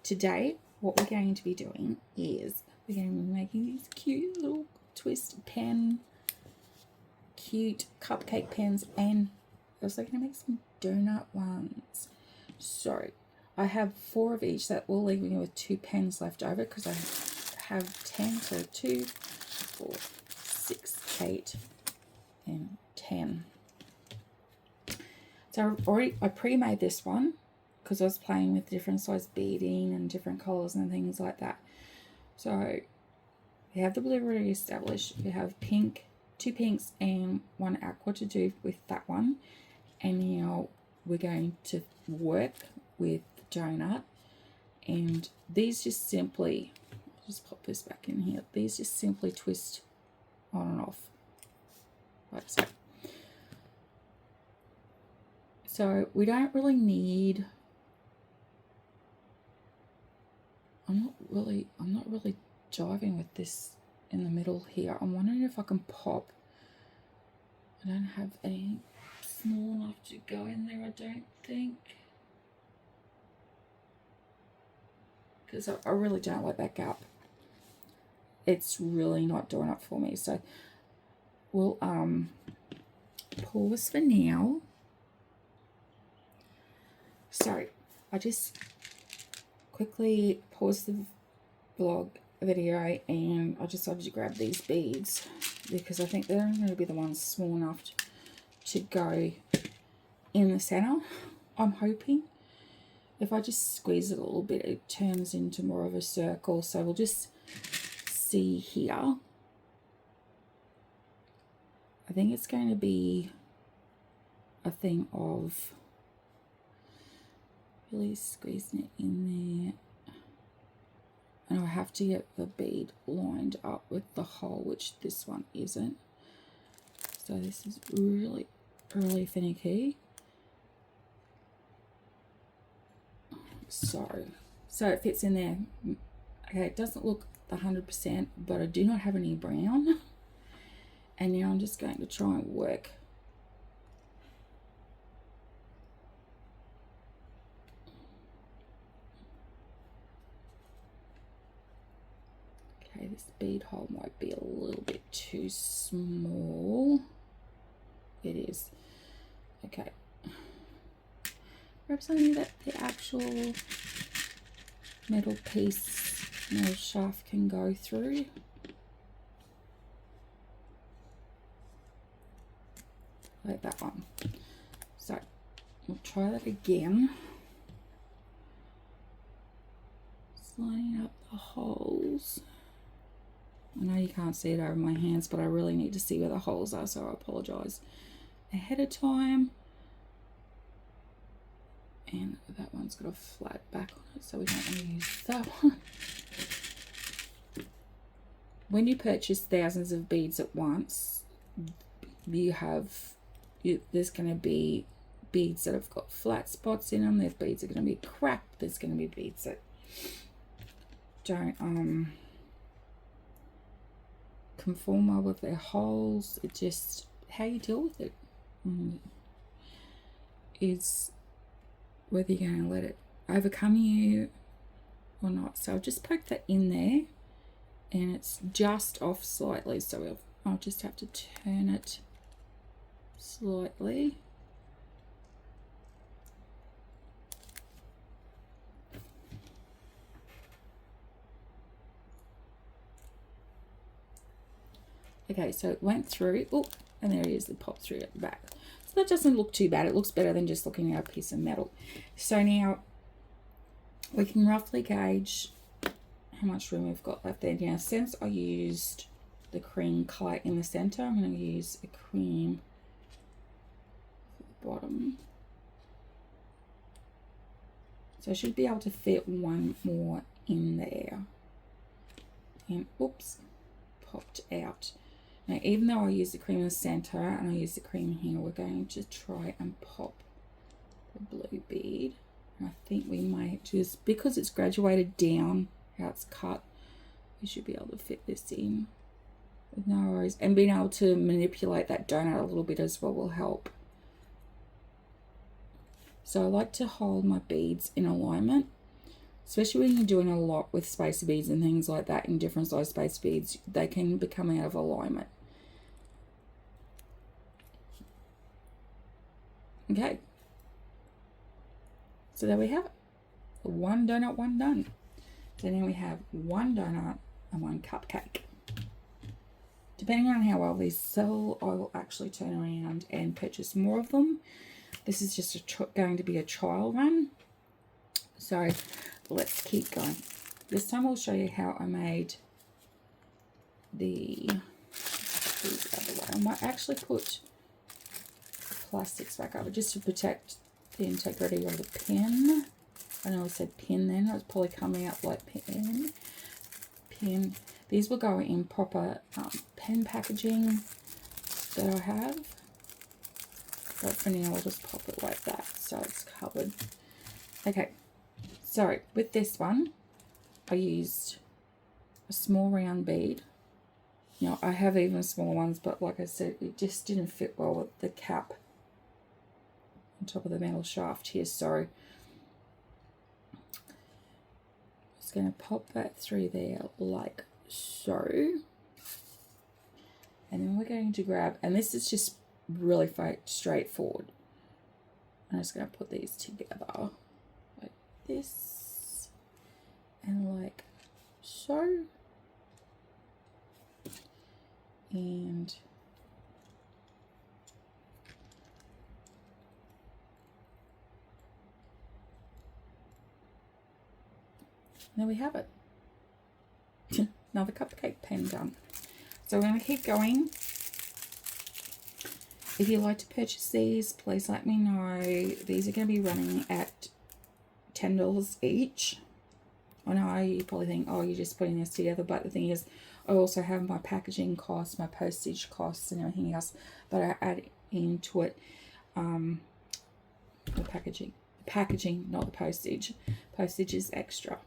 today what we're going to be doing is we're going to be making these cute little twist pen, cute cupcake pens, and also going to make some donut ones. So I have 4 of each. That will leave me with 2 pens left over because I have 10, so 2, 4, 6, 8, and 10. So I pre-made this one because I was playing with different size beading and different colours and things like that. So we have the blue already established. We have pink, 2 pinks and 1 aqua to do with that one. And now we're going to work with the donut. And these just simply, I'll just pop this back in here. These just simply twist on and off like so. So we don't really need, I'm not really jiving with this in the middle here. I'm wondering if I can pop. I don't have any small enough to go in there, I don't think. Because I really don't like that gap. It's really not doing it for me. So we'll pause for now. So I just quickly paused the vlog video and I decided to grab these beads because I think they're going to be the ones small enough to go in the center. I'm hoping if I just squeeze it a little bit it turns into more of a circle. So we'll just see here. I think it's going to be a thing of really squeezing it in there. And I have to get the bead lined up with the hole, which this one isn't. So this is really, really finicky. So it fits in there. Okay, it doesn't look 100%, but I do not have any brown. And now I'm just going to try and work. Okay, this bead hole might be a little bit too small. It is. Okay. Grab something that the actual metal shaft can go through. Like that one. So we'll try that again. Just lining up the holes. I know you can't see it over my hands, but I really need to see where the holes are, so I apologise ahead of time. And that one's got a flat back on it, so we don't want to use that one. When you purchase thousands of beads at once, there's going to be beads that have got flat spots in them. There's beads that are going to be cracked. There's going to be beads that don't conform well with their holes. It just, how you deal with it is whether you're going to let it overcome you or not. So I've just poked that in there and it's just off slightly, so I'll just have to turn it slightly. Okay, so it went through, oh, and there it is, it popped through at the back. So that doesn't look too bad. It looks better than just looking at a piece of metal. So now we can roughly gauge how much room we've got left there. Now, since I used the cream colour in the center, I'm going to use a cream for the bottom. So I should be able to fit one more in there. And oops, popped out. Now, even though I use the cream in the center and I use the cream here, we're going to try and pop the blue bead. And I think we might just, because it's graduated down how it's cut, we should be able to fit this in with no worries. And being able to manipulate that donut a little bit as well will help. So I like to hold my beads in alignment. especially when you're doing a lot with spacer beads and things like that in different size spacer beads, they can become out of alignment. Okay, so there we have it. One donut, one done. So now we have one donut and one cupcake. Depending on how well these sell, I will actually turn around and purchase more of them. This is just going to be a trial run. So let's keep going. This time I'll show you how I made the other way. I might actually put plastics back over just to protect the integrity of the pen. I know I said pin then, it's probably coming out like pen. These will go in proper pen packaging that I have. But for now I'll just pop it like that so it's covered. Okay, so with this one I used a small round bead. You know, I have even smaller ones, but like I said, it just didn't fit well with the cap on top of the metal shaft here, so just going to pop that through there like so. And then we're going to grab, and this is just really straightforward. I'm just going to put these together like this and like so. And there we have it. Another cupcake pen done. So we're going to keep going. If you'd like to purchase these, please let me know. These are going to be running at $10 each. I know you probably think, oh, you're just putting this together, but the thing is, I also have my packaging costs, my postage costs, and everything else that I add into it. The packaging, not the postage. Postage is extra.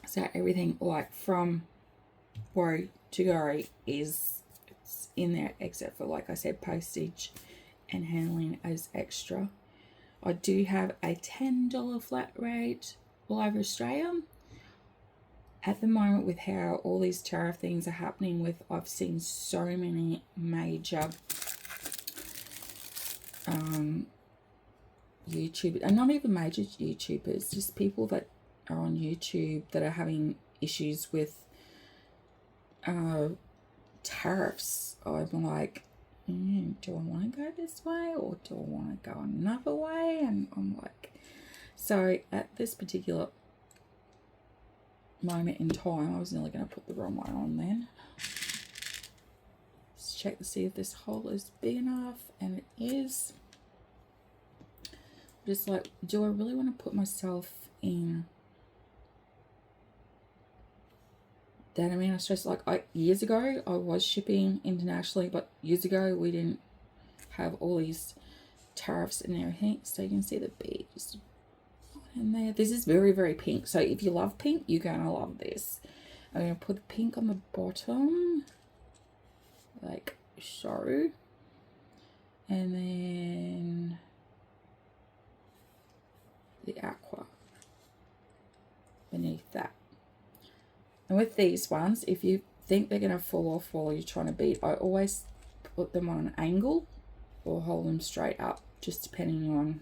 So everything like from row to go is it's in there, except for, like I said, postage and handling as extra. I do have a $10 flat rate all over Australia. At the moment, with how all these tariff things are happening with, I've seen so many major YouTubers, and not even major YouTubers, just people that are on YouTube that are having issues with tariffs. I'm like, do I want to go this way or do I want to go another way? And I'm like, so at this particular moment in time, I was nearly going to put the wrong one on then. Let's check to see if this hole is big enough, and it is. Just like, do I really want to put myself in that amount of stress? Like, years ago I was shipping internationally, but years ago we didn't have all these tariffs and everything. So you can see the beads in there. This is very, very pink, so if you love pink, you're gonna love this. I'm gonna put the pink on the bottom like so, and then the aqua beneath that. And with these ones, if you think they're going to fall off while you're trying to bead, I always put them on an angle or hold them straight up, just depending on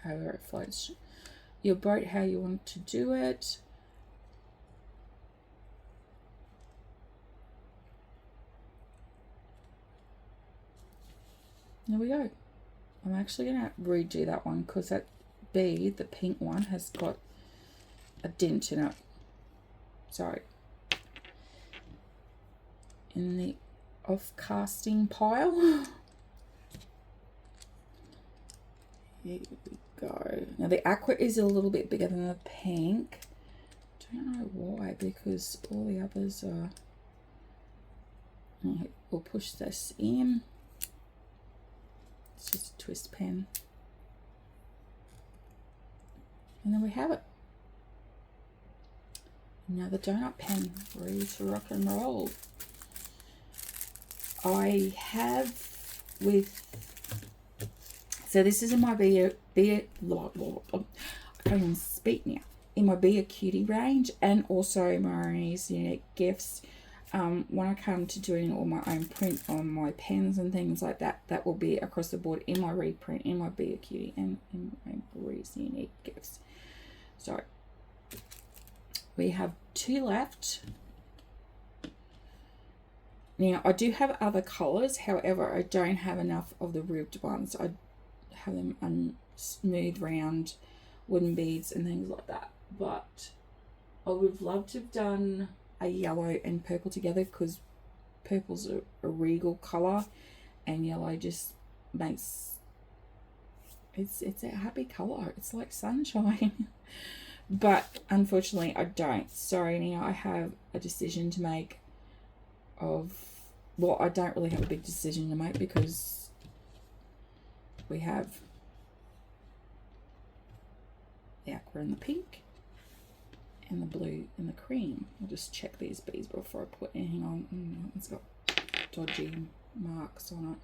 how it floats your boat, how you want to do it. There we go. I'm actually going to redo that one because that bead, the pink one, has got a dent in it. So in the off casting pile, here we go. Now the aqua is a little bit bigger than the pink. Don't know why, because all the others are. We'll push this in. It's just a twist pen, and then we have it. Another donut pen, ready to rock and roll. I have with So this is in my I can't even speak now. In my Be a Cutie range, and also Marnie's Unique Gifts. When I come to doing all my own print on my pens and things like that, that will be across the board in my reprint, in my Be a Cutie, and in my Marie's Unique Gifts. So we have 2 left. Now I do have other colours, however I don't have enough of the ribbed ones. I have them on smooth round wooden beads and things like that, but I would have loved to have done a yellow and purple together, because purple's a regal colour and yellow just makes it's a happy colour. It's like sunshine. But unfortunately I don't. So now I have a decision to make of, well, I don't really have a big decision to make, because we have the aqua and the pink and the blue and the cream. I'll just check these beads before I put anything on. It's got dodgy marks on it.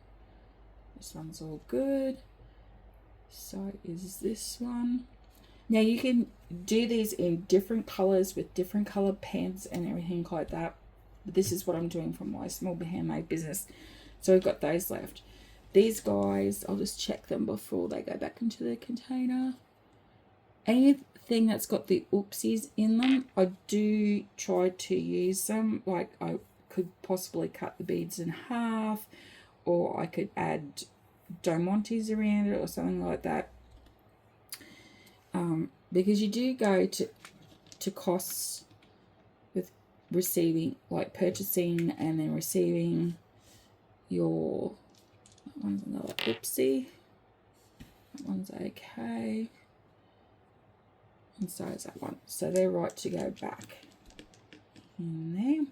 This one's all good. So is this one. Now you can do these in different colours with different coloured pens and everything like that. But this is what I'm doing for my small handmade business. So we've got those left. These guys, I'll just check them before they go back into the container. Anything that's got the oopsies in them, I do try to use them. Like I could possibly cut the beads in half, or I could add Domontes around it or something like that. Because you do go to costs with receiving, like purchasing and then receiving your, that one's another oopsie, that one's okay, and so is that one. So they're right to go back in there.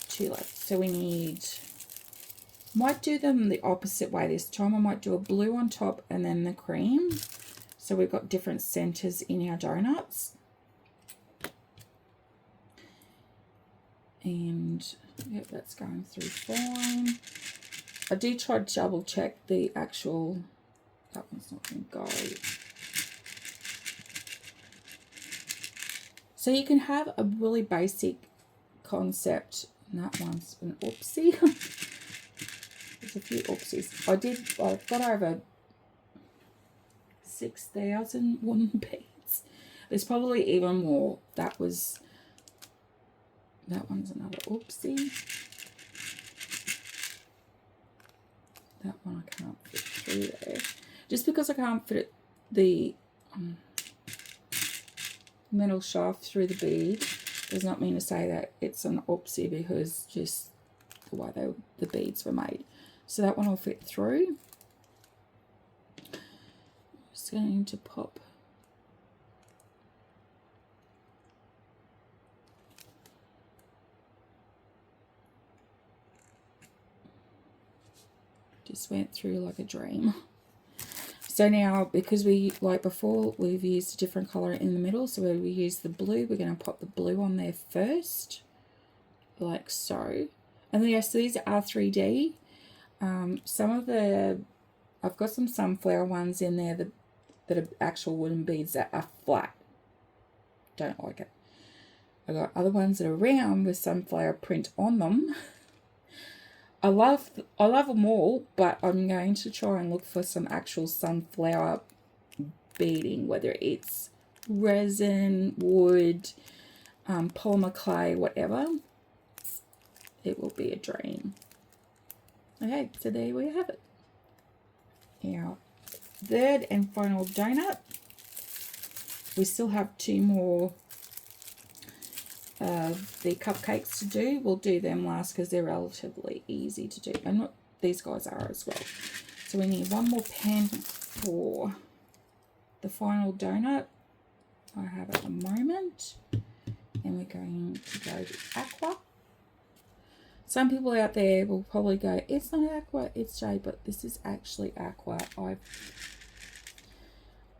2 left. So we need, might do them the opposite way this time. I might do a blue on top and then the cream. So we've got different centers in our donuts. And yep, that's going through fine. I do try to double check the actual, that one's not going to go. So you can have a really basic concept, and that one's an oopsie. There's a few oopsies. I've got over 6,000 wooden beads. There's probably even more. That one's another oopsie. That one I can't fit through there. Just because I can't fit the metal shaft through the bead does not mean to say that it's an oopsie, because just the way the beads were made. So that one will fit through. Just going to pop just went through like a dream. So now, because we, like before, we've used a different colour in the middle, so we use the blue, we're going to pop the blue on there first, like so. And yes, so these are 3D. Some of the, I've got some sunflower ones in there that are actual wooden beads that are flat. Don't like it. I've got other ones that are round with sunflower print on them. I love them all, but I'm going to try and look for some actual sunflower beading, whether it's resin, wood, polymer clay, whatever. It will be a dream. Okay, so there we have it. Our third and final donut. We still have 2 more the cupcakes to do. We'll do them last because they're relatively easy to do, and these guys are as well. So we need 1 more pen for the final donut I have at the moment, and we're going to go to aqua. Some people out there will probably go, it's not aqua, it's jade, but this is actually aqua.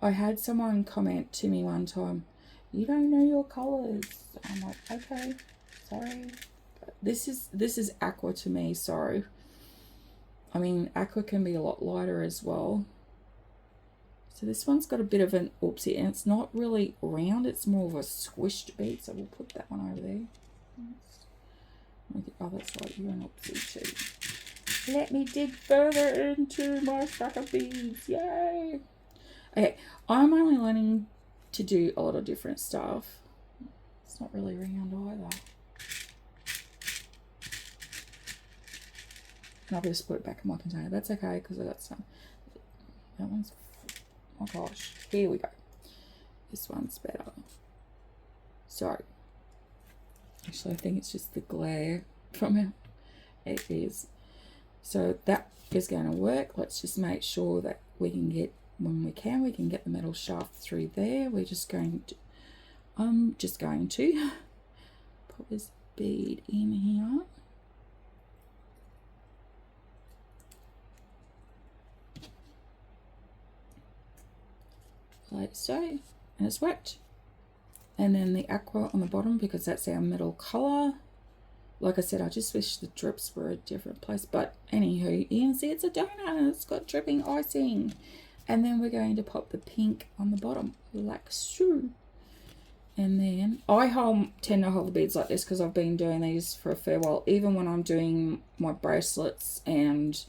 I had someone comment to me one time, you don't know your colours. I'm like, okay, sorry. But this is aqua to me, so I mean aqua can be a lot lighter as well. So this one's got a bit of an oopsie, and it's not really round, it's more of a squished bead, so we'll put that one over there. Oh, that's right, you're an oopsie too. Let me dig further into my stack of beads, yay! Okay, I'm only learning to do a lot of different stuff. It's not really round either. And I'll just put it back in my container. That's okay, because I got some. That one's, oh gosh, here we go. This one's better. Sorry. Actually, I think it's just the glare from it. It is. So that is going to work. Let's just make sure that we can get, when we can get the metal shaft through there. We're just going to, I'm just going to put this bead in here. Like so, and it's worked. And then the aqua on the bottom, because that's our metal color. Like I said, I just wish the drips were a different place, but anywho, you can see it's a donut and it's got dripping icing. And then we're going to pop the pink on the bottom, like so. And then I tend to hold the beads like this because I've been doing these for a fair while, even when I'm doing my bracelets and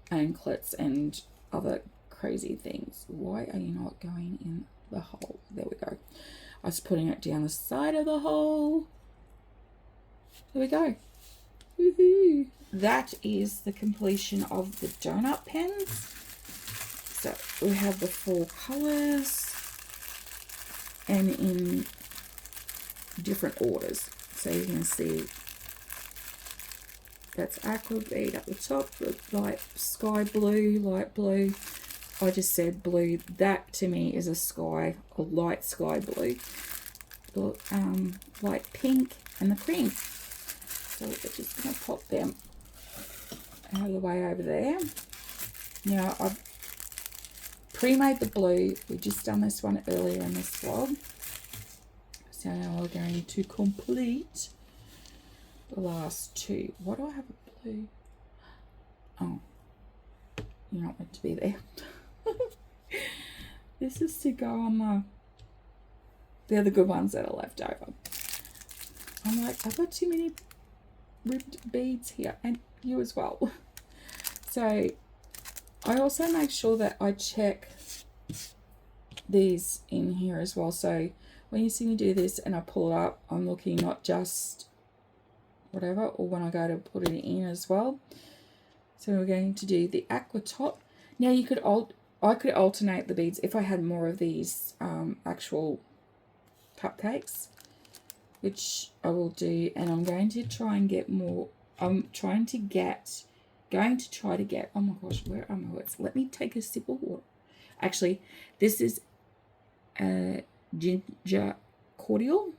anklets and other crazy things. Why are you not going in the hole? There we go. I was putting it down the side of the hole. There we go. Woohoo! That is the completion of the donut pens. So we have the 4 colors and in different orders. So you can see that's aqua bead at the top with light sky blue, light blue. I just said blue. That to me is a light sky blue. The light pink and the cream. So we're just going to pop them out of the way over there. Now I've pre-made the blue. We've just done this one earlier in this vlog. So now we're going to complete the last 2. Why do I have a blue? Oh, you're not meant to be there. This is to go on they're the good ones that are left over. I'm like, I've got too many ribbed beads here, and you as well. So I also make sure that I check these in here as well. So when you see me do this and I pull it up, I'm looking not just whatever, or when I go to put it in as well. So we're going to do the aqua top. Now you could I could alternate the beads if I had more of these actual cupcakes, which I will do, and I'm going to try and get more. I'm going to try to get, oh my gosh, where are my words? Let me take a sip of water. Actually, this is a ginger cordial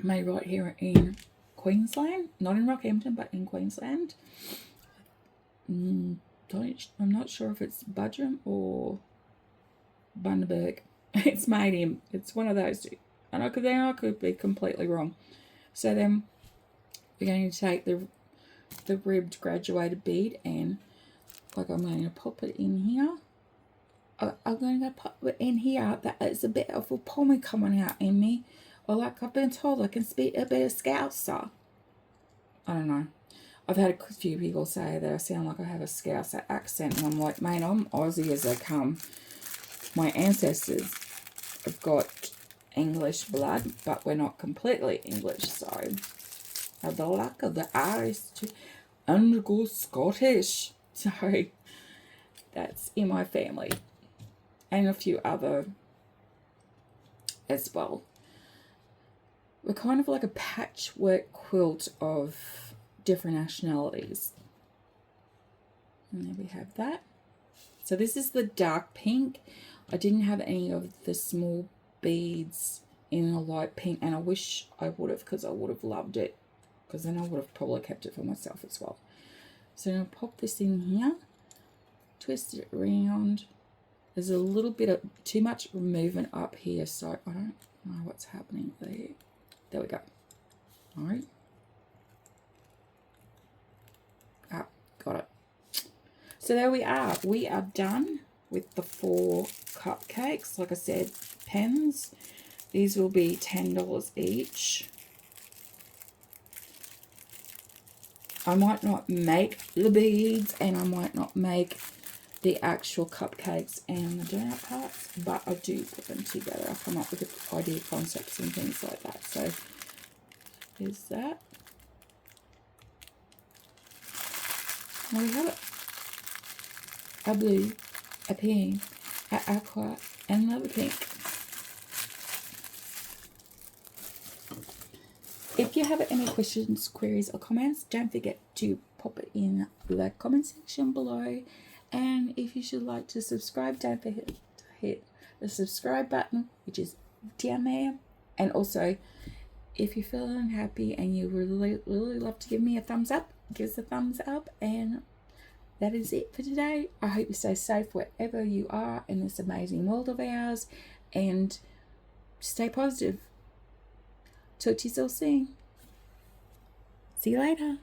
made right here in Queensland, not in Rockhampton, but in Queensland. I'm not sure if it's Budrum or Bundaberg. It's made in, it's one of those two. And I could be completely wrong. So then we're going to take the ribbed graduated bead, and like I'm going to pop it in here. I'm going to pop it in here. That is a bit of a pommy coming out in me. Or like I've been told I can speak a bit of Scouser. I don't know. I've had a few people say that I sound like I have a Scouser accent, and I'm like, mate, I'm Aussie as they come. My ancestors have got English blood, but we're not completely English, so I have the luck of the Irish to undergo Scottish. So that's in my family, and a few other as well. We're kind of like a patchwork quilt of different nationalities. And there we have that. So this is the dark pink. I didn't have any of the small beads in a light pink, and I wish I would have, because I would have loved it, because then I would have probably kept it for myself as well. So I'm going to pop this in here, twist it around. There's a little bit of too much movement up here, so I don't know what's happening there. There we go. All right. Ah, got it. So there we are. We are done with the 4 cupcakes. Like I said, pens. These will be $10 each. I might not make the beads, and I might not make the actual cupcakes and the donut parts, but I do put them together. I come up with the idea concepts and things like that. So here's that. There we have it. A blue, a pink, a aqua, and another pink. If you have any questions, queries, or comments, don't forget to pop it in the comment section below. And if you should like to subscribe, don't forget to hit the subscribe button, which is down there. And also, if you're feeling happy and you really love to give me a thumbs up, give us a thumbs up. And that is it for today. I hope you stay safe wherever you are in this amazing world of ours, and stay positive. Talk to you all soon. See you later.